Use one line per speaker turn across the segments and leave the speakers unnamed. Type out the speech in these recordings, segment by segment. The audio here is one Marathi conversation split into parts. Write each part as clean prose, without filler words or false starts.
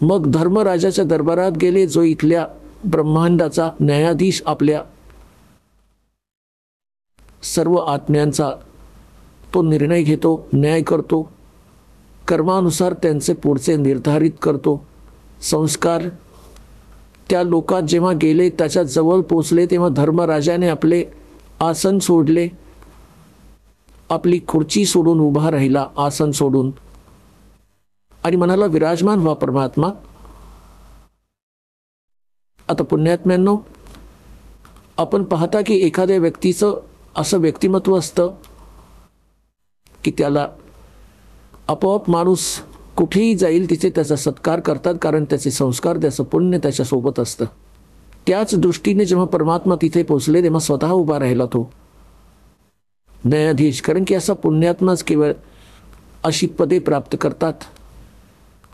मग धर्मराजाच्या दरबारात गेले, जो इथल्या ब्रह्मांडाचा न्यायाधीश, आपल्या सर्व आत्म्यांचा तो निर्णय घेतो, न्याय करतो, कर्मानुसार त्यांचे पुढचे निर्धारित करतो संस्कार. त्या लोकात जेव्हा गेले, त्याच्या जवळ पोचले, तेव्हा धर्मराजाने आपले आसन सोडले, आपली खुर्ची सोडून उभा राहिला, आसन सोडून, आणि म्हणाला, विराजमान व्हा परमात्मा. आता पुण्यात्म्यांनो, आपण पाहता की एखाद्या व्यक्तीचं असं व्यक्तिमत्व असतं की त्याला आपोआप माणूस कुठेही जाईल तिथे त्याचा सत्कार करतात, कारण त्याचे संस्कार, त्याचं पुण्य त्याच्यासोबत असतं. त्याच दृष्टीने जेव्हा परमात्मा तिथे पोचले, तेव्हा स्वतः उभा राहिला तो न्यायाधीश, कारण की असा पुण्यात्माच केवळ अशी पदे प्राप्त करतात.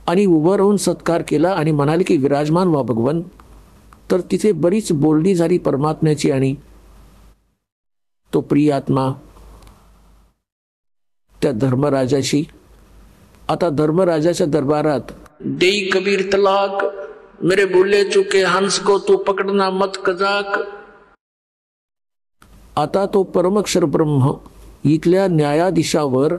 आणि उभं राहून सत्कार केला आणि म्हणाले की विराजमान व्हा भगवन. तर तिथे बरीच बोलणी झाली परमात्म्याची, आणि तो प्रिय आत्मा त्या धर्मराजाशी. आता धर्मराजाच्या दरबारात, देई कबीर तलाक, मेरे भूले चुके हंस को तू पकडना मत कजाक. आता तो परमक्षर ब्रह्म इथल्या न्यायाधीशावर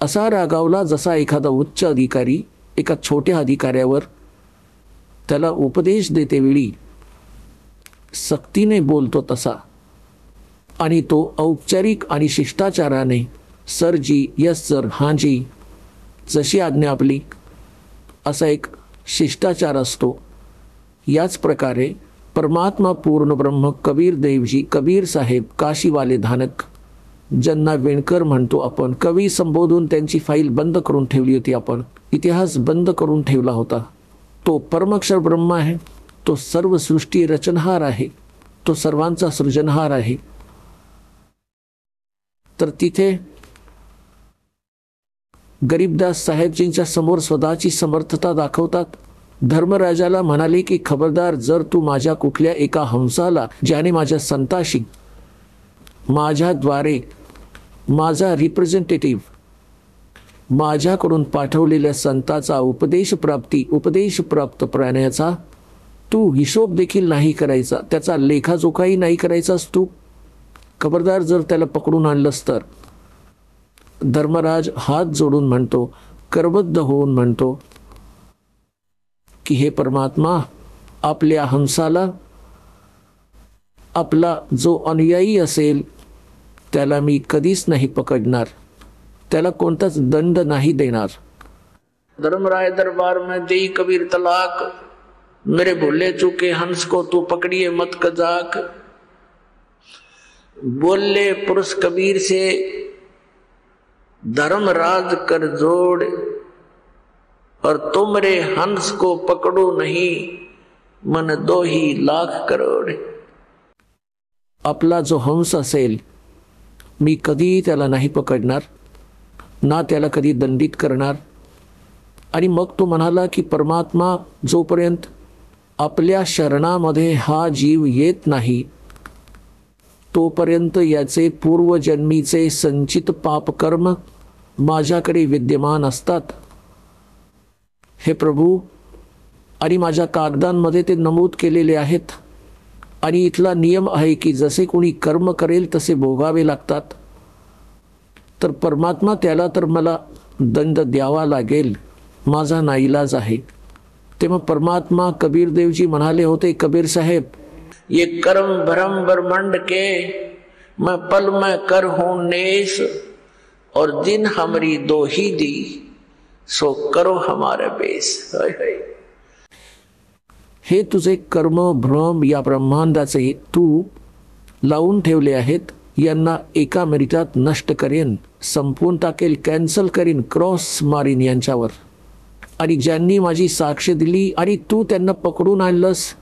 असा रागावला जसा एखादा उच्च अधिकारी एका छोट्या अधिकाऱ्यावर त्याला उपदेश देते वेळी सक्तीने बोलतो तसा. आणि तो औपचारिक आणि शिष्टाचाराने, सर जी, यस सर, हां जी, जशी आज्ञा आपली, असा एक शिष्टाचार असतो. याच प्रकारे परमात्मा पूर्ण ब्रह्म कबीर देवजी, कबीर साहेब, काशीवाले धानक, ज्यांना वेणकर म्हणतो आपण, कवी संबोधून त्यांची फाईल बंद करून ठेवली होती आपण, इतिहास बंद करून ठेवला होता. तो परमक्षर ब्रह्म आहे, तो सर्व सृष्टी रचनहार आहे, तो सर्वांचा सृजनहार आहे. तर तिथे गरीबदास साहेबजींच्या समोर स्वतःची समर्थता दाखवतात. धर्मराजाला म्हणाले की खबरदार, जर तू माझ्या कुठल्या एका हंसाला, ज्याने माझ्या संताशी, माझ्याद्वारे, माझा रिप्रेझेंटेटिव्ह, माझ्याकडून पाठवलेल्या संताचा उपदेश प्राप्त प्राण्याचा तू हिशोब देखील नाही करायचा, त्याचा लेखाजोखाही नाही करायचास तू, खबरदार जर त्याला पकडून आणलंस तर. धर्मराज हात जोडून म्हणतो, करबद्ध होऊन म्हणतो की हे परमात्मा, आपल्या हंसाला, आपला जो अनुयायी असेल त्याला मी कधीच नाही पकडणार, त्याला कोणताच दंड नाही देणार. धर्मराय दरबार में देई कबीर तलाक, मेरे भूले चुके हंस को तू पकड़िए मत कजाक. बोले पुरुष कबीर से धर्मराज कर जोड़, और तुमरे हंस को पकड़ो नहीं, मन 2 लाख करोड़. आपला जो हंस असेल मी कधी त्याला नाही पकडणार, ना त्याला कधी दंडित करणार. आणि मग तो म्हणाला की परमात्मा, जोपर्यंत आपल्या शरणामध्ये हा जीव येत नाही तोपर्यंत याचे पूर्वजन्मीचे संचित पापकर्म माझ्याकडे विद्यमान असतात. हे प्रभू, आणि माझ्या कागदांमध्ये ते नमूद केलेले आहेत. आणि इथला नियम आहे की जसे कोणी कर्म करेल तसे भोगावे लागतात. तर परमात्मा, त्याला तर मला दंड द्यावा लागेल, माझा नाईलाज आहे. तेव्हा परमात्मा कबीर देवजी म्हणाले होते, कबीर साहेब, ये कर्म भरम ब्रह्मांड के मैं पल में कर हूं नेस, और दिन हमारी 2 ही दी, सो करो हमारे बेस. हे तुझे कर्म भ्रम या ब्रह्मांडाचे तू लावून ठेवले आहेत, यांना एका मिनिटात नष्ट करेन, संपवून टाकेल, कॅन्सल करीन, क्रॉस मारीन यांच्यावर. आणि ज्यांनी माझी साक्ष दिली आणि तू त्यांना पकडून आणलंस,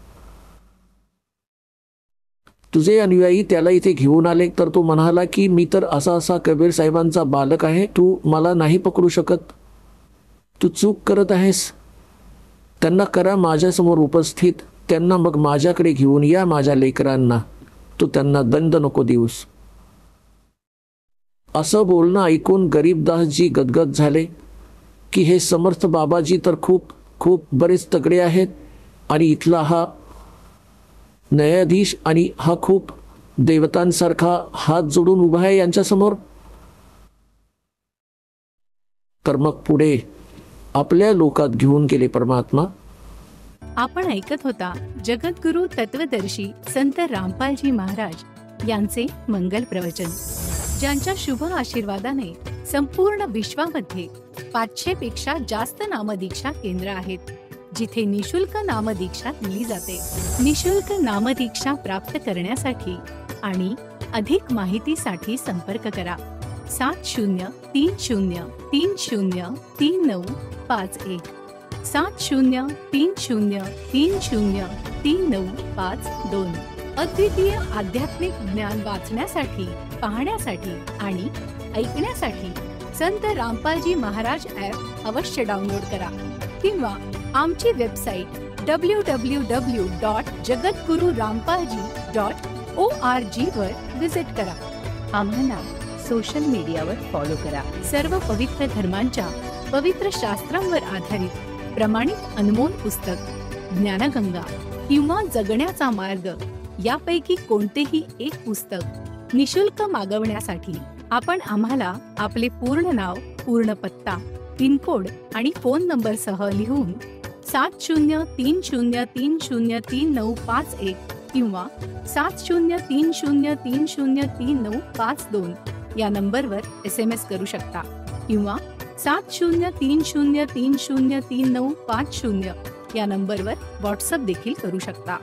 तुझे अनुयायी त्याला इथे घेऊन आले, तर तो म्हणाला की मी तर असा असा कबीर साहेबांचा बालक आहे, तू मला नाही पकडू शकत, तू चूक करत आहेस. त्यांना करा माझ्यासमोर उपस्थित, त्यांना मग माझ्याकडे घेऊन या, माझ्या लेकरांना, तू त्यांना दंड नको देऊस. असं बोलणं ऐकून गरीबदासजी गदगद झाले. की हे समर्थ बाबाजी तर खूप खूप बरेच तगडे आहेत आणि इथला हा न्यायाधीश आणि हा खूप देवतांसारखा हात जोडून उभा आहे यांच्यासमोर. तर मग पुढे आपल्या लोकात घेऊन गेले परमात्मा.
आपण ऐकत होता जगद्गुरु तत्वदर्शी संत रामपालजी महाराज यांचे मंगल प्रवचन, ज्यांच्या शुभ आशीर्वादाने संपूर्ण विश्वामध्ये 500 पेक्षा जास्त नामदीक्षा केंद्र आहेत, जिथे निशुल्क नामदीक्षा दिली जाते. निशुल्क नामदीक्षा प्राप्त करण्यासाठी आणि अधिक माहितीसाठी संपर्क करा 7030303951 7030303952. अद्वितीय आध्यात्मिक ज्ञान वाचण्यासाठी, पाहण्यासाठी आणि ऐकण्यासाठी संत रामपालजी महाराज ॲप अवश्य डाउनलोड करा किंवा आमची वेबसाईट www.jagadgururampalji.org वर विजिट करा. आम्हाला सोशल मीडियावर फॉलो करा. सर्व पवित्र धर्मांच्या पवित्र शास्त्रांवर आधारित प्रमाणित अनमोल पुस्तक ज्ञानगंगा किंवा जगण्याचा मार्ग यापैकी कोणतेही एक पुस्तक निशुल्क मागवण्यासाठी आपण आम्हाला आपले पूर्ण नाव, पूर्ण पत्ता, पिनकोड आणि फोन नंबर सह लिहून 7030303951 किंवा 7030303952 या नंबरवर SMS करू शकता किंवा 7030303950 या नंबरवर व्हॉट्सअप देखील करू शकता.